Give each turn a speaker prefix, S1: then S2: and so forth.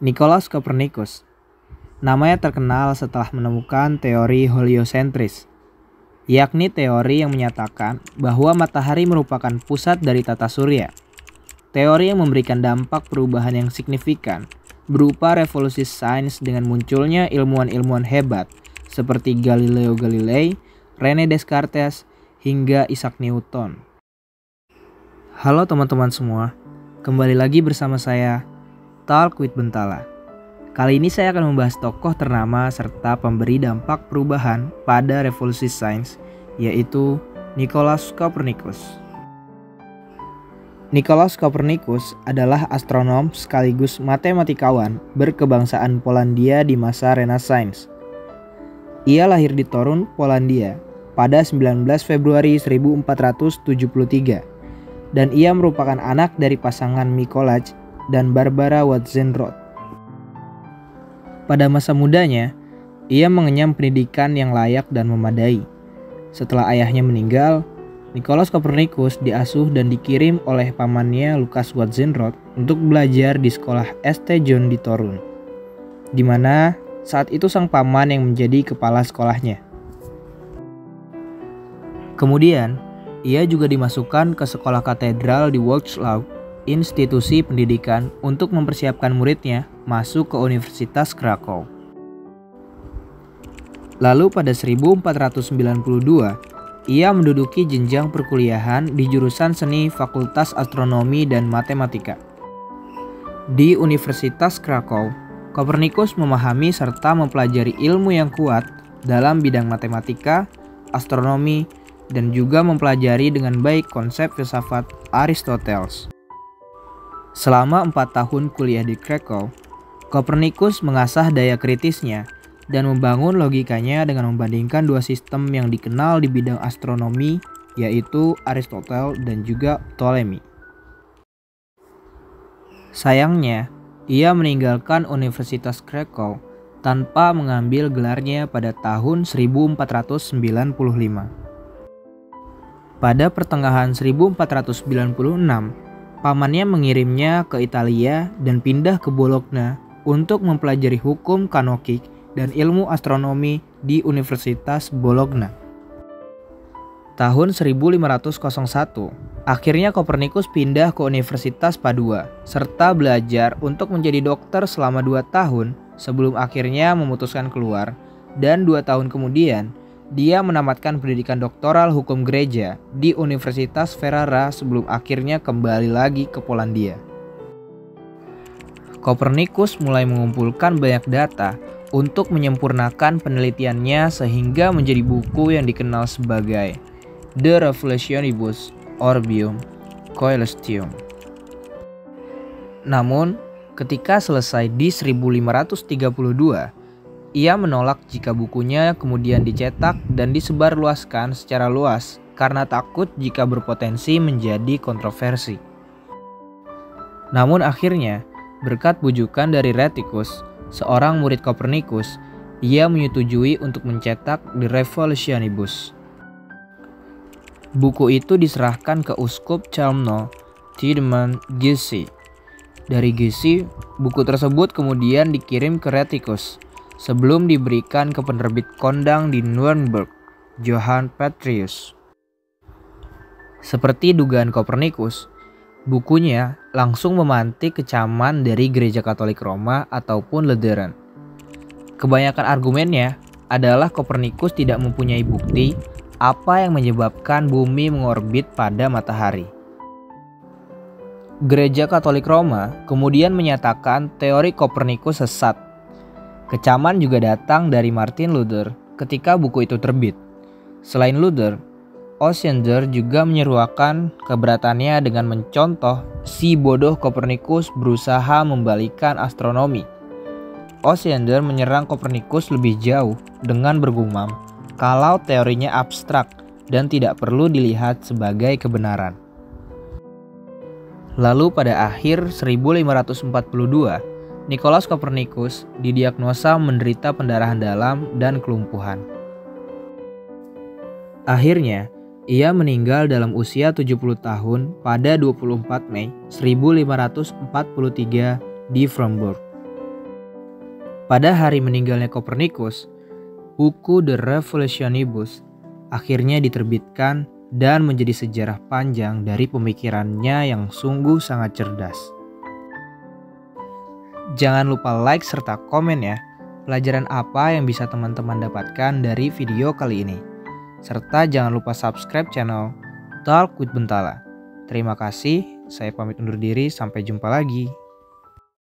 S1: Nicolaus Copernicus. Namanya terkenal setelah menemukan teori heliosentris, yakni teori yang menyatakan bahwa matahari merupakan pusat dari tata surya. Teori yang memberikan dampak perubahan yang signifikan berupa revolusi sains dengan munculnya ilmuwan-ilmuwan hebat seperti Galileo Galilei, René Descartes, hingga Isaac Newton. Halo teman-teman semua, kembali lagi bersama saya, Talk with Bentala. Kali ini saya akan membahas tokoh ternama serta pemberi dampak perubahan pada revolusi sains, yaitu Nicolaus Copernicus. Nicolaus Copernicus adalah astronom sekaligus matematikawan berkebangsaan Polandia di masa Renaissance. Ia lahir di Torun, Polandia pada 19 Februari 1473 dan ia merupakan anak dari pasangan Mikołaj dan Barbara Watzenroth. Pada masa mudanya, ia mengenyam pendidikan yang layak dan memadai. Setelah ayahnya meninggal, Nicolaus Copernicus diasuh dan dikirim oleh pamannya Lucas Watzenroth untuk belajar di sekolah St. John di Torun, di mana saat itu sang paman yang menjadi kepala sekolahnya. Kemudian, ia juga dimasukkan ke sekolah katedral di Wrocław, institusi pendidikan untuk mempersiapkan muridnya masuk ke Universitas Krakow. Lalu pada 1492, ia menduduki jenjang perkuliahan di jurusan seni Fakultas Astronomi dan Matematika. Di Universitas Krakow, Copernicus memahami serta mempelajari ilmu yang kuat dalam bidang matematika, astronomi, dan juga mempelajari dengan baik konsep filsafat Aristoteles. Selama 4 tahun kuliah di Krakow, Copernicus mengasah daya kritisnya dan membangun logikanya dengan membandingkan dua sistem yang dikenal di bidang astronomi, yaitu Aristoteles dan juga Ptolemy. Sayangnya, ia meninggalkan Universitas Krakow tanpa mengambil gelarnya pada tahun 1495. Pada pertengahan 1496, pamannya mengirimnya ke Italia dan pindah ke Bologna untuk mempelajari hukum kanokik dan ilmu astronomi di Universitas Bologna. Tahun 1501, akhirnya Copernicus pindah ke Universitas Padua serta belajar untuk menjadi dokter selama 2 tahun sebelum akhirnya memutuskan keluar, dan 2 tahun kemudian dia menamatkan pendidikan doktoral hukum gereja di Universitas Ferrara sebelum akhirnya kembali lagi ke Polandia. Copernicus mulai mengumpulkan banyak data untuk menyempurnakan penelitiannya sehingga menjadi buku yang dikenal sebagai De Revolutionibus Orbium Coelestium. Namun, ketika selesai di 1532, ia menolak jika bukunya kemudian dicetak dan disebarluaskan secara luas karena takut jika berpotensi menjadi kontroversi. Namun akhirnya, berkat bujukan dari Rheticus, seorang murid Copernicus, ia menyetujui untuk mencetak De Revolutionibus. Buku itu diserahkan ke Uskup Chełmno, Tiedemann Gysi. Dari Gysi, buku tersebut kemudian dikirim ke Rheticus sebelum diberikan ke penerbit kondang di Nuremberg, Johann Petrus. Seperti dugaan Copernicus, bukunya langsung memantik kecaman dari Gereja Katolik Roma ataupun Lutheran. Kebanyakan argumennya adalah Copernicus tidak mempunyai bukti apa yang menyebabkan bumi mengorbit pada matahari. Gereja Katolik Roma kemudian menyatakan teori Copernicus sesat. Kecaman juga datang dari Martin Luther ketika buku itu terbit. Selain Luther, Osiander juga menyeruakan keberatannya dengan mencontoh si bodoh Copernicus berusaha membalikan astronomi. Osiander menyerang Copernicus lebih jauh dengan bergumam kalau teorinya abstrak dan tidak perlu dilihat sebagai kebenaran. Lalu pada akhir 1542, Nicolaus Copernicus didiagnosa menderita pendarahan dalam dan kelumpuhan. Akhirnya, ia meninggal dalam usia 70 tahun pada 24 Mei 1543 di Freiburg. Pada hari meninggalnya Kopernikus, buku De Revolutionibus akhirnya diterbitkan dan menjadi sejarah panjang dari pemikirannya yang sungguh sangat cerdas. Jangan lupa like serta komen ya, pelajaran apa yang bisa teman-teman dapatkan dari video kali ini. Serta jangan lupa subscribe channel Talk with Bentala. Terima kasih, saya pamit undur diri, sampai jumpa lagi.